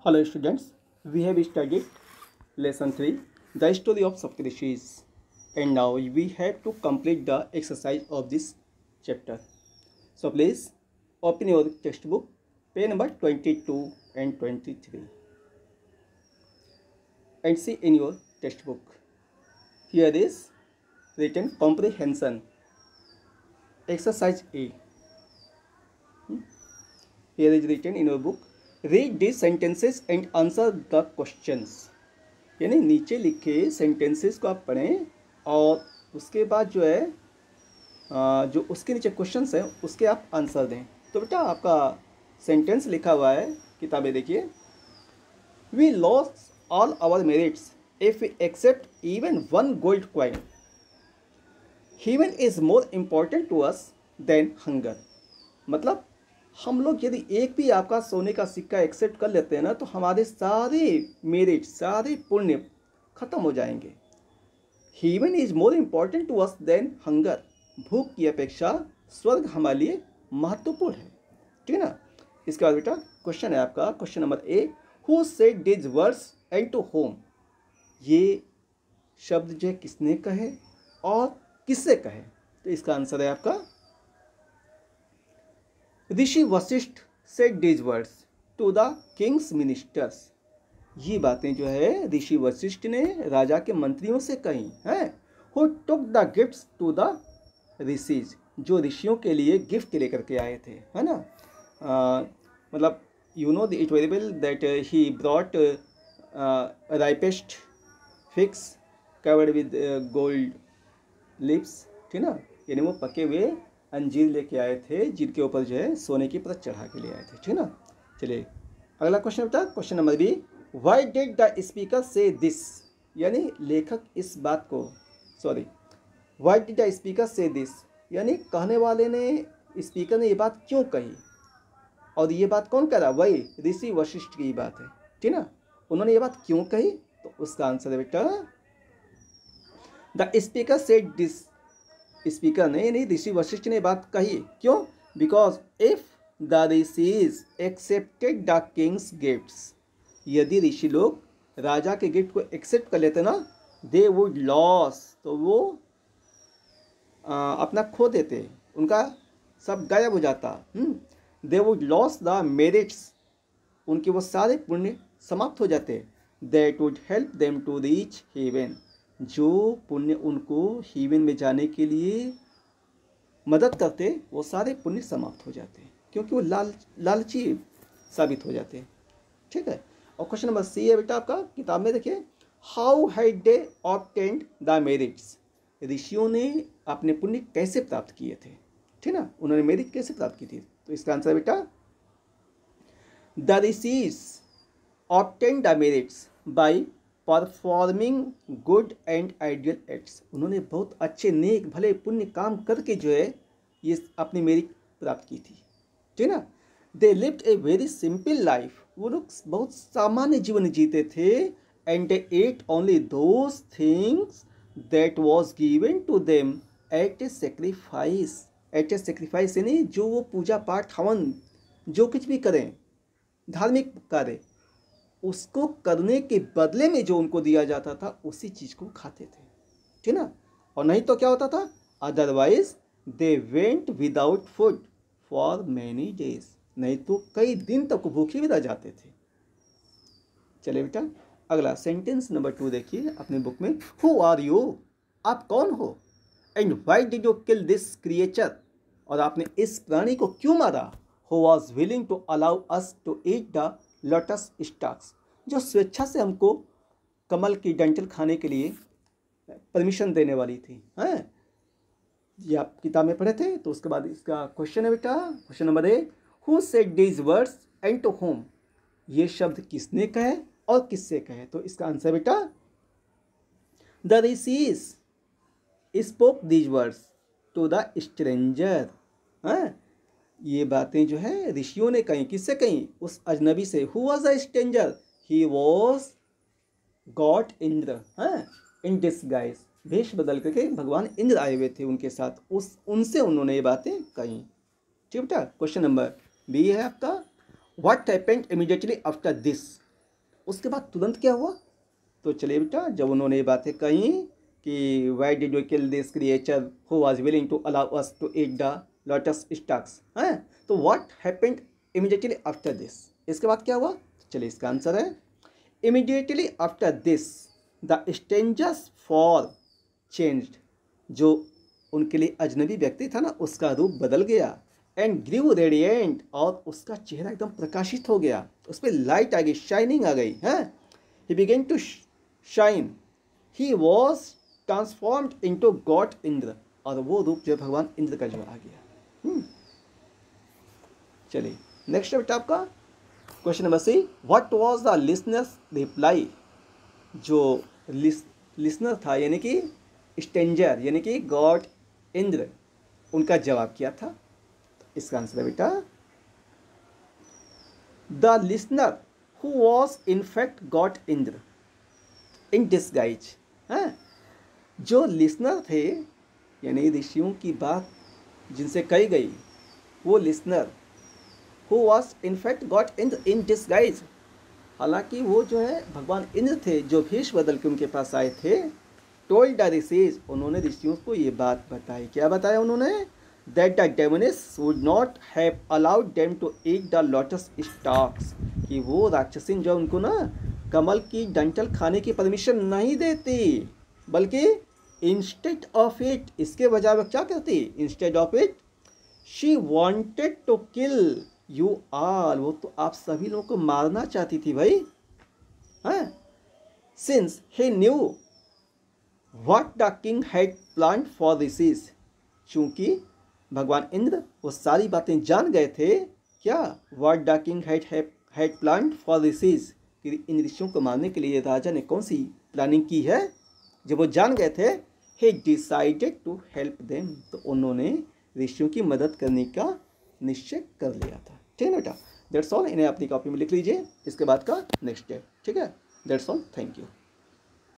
Hello students, we have studied lesson 3, the story of Saptarishis, and now we have to complete the exercise of this chapter. So please open your textbook, page number 22 and 23 and see in your textbook. Here is written comprehension, exercise A. Here is written in your book, read these sentences and answer the questions. यानी नीचे लिखे sentences को आप पढ़ें और उसके बाद जो है जो उसके नीचे क्वेश्चंस हैं उसके आप आंसर दें। तो बेटा आपका सेंटेंस लिखा हुआ है, किताबें देखिए। We lost all our merits if we accept even one gold coin. Heaven is more important to us than hunger. मतलब हम लोग यदि एक भी आपका सोने का सिक्का एक्सेप्ट कर लेते हैं ना तो हमारे सारे मेरिट, सारे पुण्य खत्म हो जाएंगे। Heaven is more important to us than hunger. भूख की अपेक्षा स्वर्ग हमारे लिए महत्वपूर्ण है। ठीक है ना। इसके बाद बेटा क्वेश्चन है आपका, question number A, who said this words and to whom. ये शब्द जो है किसने कहे और किससे कहे? तो इसका आंसर है आपका Rishi Vashishtha said these words to the king's ministers. ये बातें जो है ऋषि वशिष्ठ ने राजा के मंत्रियों से कही हैं। Who took the gifts to the rishis, जो ऋषियों के लिए गिफ्ट लेकर के आए थे, है ना। मतलब you know it very well that he brought ripest fix covered with gold lips. ठीक ना, यानी वो पके हुए अंजीर लेके आए थे जिनके ऊपर जो है सोने की परत चढ़ा के ले आए थे। ठीक ना। चलिए अगला क्वेश्चन बेटा, question number B, why did the speaker say this. यानी लेखक इस बात को, sorry, why did the speaker say this, यानी कहने वाले ने, स्पीकर ने ये बात क्यों कही और ये बात कौन कह रहा? वही ऋषि वशिष्ठ की बात है। ठीक ना। उन्होंने ये बात क्यों कही? तो उसका आंसर है बेटा the speaker said this. Speaker ने यानी ऋषि वशिष्ठ ने बात कही, क्यों? Because if the rishis accepted the Kings gifts, यदि ऋषि लोग राजा के गिफ्ट को एक्सेप्ट कर लेते ना, दे वुड लॉस, तो वो अपना खो देते, उनका सब गायब हो जाता। They would lose the merits, उनके वो सारे पुण्य समाप्त हो जाते। That would help them to reach heaven, जो पुण्य उनको हीवन में जाने के लिए मदद करते, वो सारे पुण्य समाप्त हो जाते क्योंकि वो लालची साबित हो जाते। ठीक है। और क्वेश्चन नंबर सी है बेटा आपका, किताब में देखिए, how had they obtained the merits. ऋषियों ने अपने पुण्य कैसे प्राप्त किए थे? ठीक ना, उन्होंने मेरिट कैसे प्राप्त की थी? तो इसका आंसर है बेटा the rishis obtained the merits by performing good and ideal acts. उन्होंने बहुत अच्छे नेक भले पुण्य काम करके जो है ये अपनी मेरिट प्राप्त की थी। ठीक है ना। They lived a very simple life, वो लोग बहुत सामान्य जीवन जीते थे। And they ate only those things that was given to them at a sacrifice. At a sacrifice यानी जो वो पूजा पाठ हवन जो कुछ भी करें, धार्मिक कार्य, उसको करने के बदले में जो उनको दिया जाता था उसी चीज़ को खाते थे। ठीक ना। और नहीं तो क्या होता था? Otherwise they went without food for many days, नहीं तो कई दिन तक भूखे भी रह जाते थे। चलिए बेटा अगला सेंटेंस नंबर 2 देखिए अपने बुक में। हु आर यू, आप कौन हो? And why did you kill this creature, और आपने इस प्राणी को क्यों मारा? Who was willing to allow us to eat the lotus stalks, जो स्वेच्छा से हमको कमल की डंठल खाने के लिए परमिशन देने वाली थी। हैं, ये आप किताब में पढ़े थे। तो उसके बाद इसका क्वेश्चन है बेटा, question number A, who said these words and to whom. ये शब्द किसने कहे और किससे कहे? तो इसका आंसर बेटा the rishis spoke these words to the stranger. हैं, ये बातें जो है ऋषियों ने कही, किससे कही? उस अजनबी से। Who was a stranger? He was God Indra, in disguise, वेश बदल करके भगवान इंद्र आए हुए थे उनके साथ, उनसे उन्होंने ये बातें कही। ठीक बेटा। क्वेश्चन नंबर बी है आपका, what happened immediately after this. उसके बाद तुरंत क्या हुआ? तो चलिए बेटा, जब उन्होंने ये बातें कही कि why did you kill this creature who was willing to allow us to eat the lotus stalks, हैं, तो what happened immediately after this? इसके बाद क्या हुआ? चलिए इसका आंसर है immediately after this the strangers form changed. जो उनके लिए अजनबी व्यक्ति था ना, उसका रूप बदल गया। एंड ग्रीव रेडिएंट, और उसका चेहरा एकदम प्रकाशित हो गया, उस पर लाइट आ गई, शाइनिंग आ गई है। He began to shine, he was transformed into god Indra, और वो रूप जो भगवान इंद्र का जो आ गया। चलिए नेक्स्ट बेटा आपका question number C, what was the listener's reply? जो लिसनर था यानी कि स्ट्रेंजर यानी कि गॉड इंद्र, उनका जवाब क्या था? इसका आंसर है बेटा the listener who was in fact God Indra in disguise. जो लिसनर थे यानी ऋषियों की बात जिनसे कही गई, वो listener who was in fact God Indra in disguise, हालांकि वो जो है भगवान इंद्र थे जो भेष बदल के उनके पास आए थे। टोल्ड द ऋषिज, उन्होंने ऋषियों को ये बात बताई। क्या बताया उन्होंने? That the demonesses would not have allowed them to eat the lotus stalks, कि वो राक्षसिन जो उनको ना कमल की डंठल खाने की परमिशन नहीं देती, बल्कि इंस्टेड ऑफ इट, इसके बजाय वो क्या करती? Instead of it she wanted to kill you all, वो तो आप सभी लोगों को मारना चाहती थी भाई। Since he knew what the king had planned for rishis, चूंकि भगवान इंद्र वो सारी बातें जान गए थे। क्या? What the king had planned for rishis, कि इन ऋषियों को मारने के लिए राजा ने कौन सी प्लानिंग की है, जब वो जान गए थे। He decided to help them, तो उन्होंने ऋषियों की मदद करने का निश्चय कर लिया था। ठीक है बेटा, दैट्स ऑल। इन्हें अपनी कॉपी में लिख लीजिए, इसके बाद का नेक्स्ट स्टेप। ठीक है, दैट्स ऑल, थैंक यू।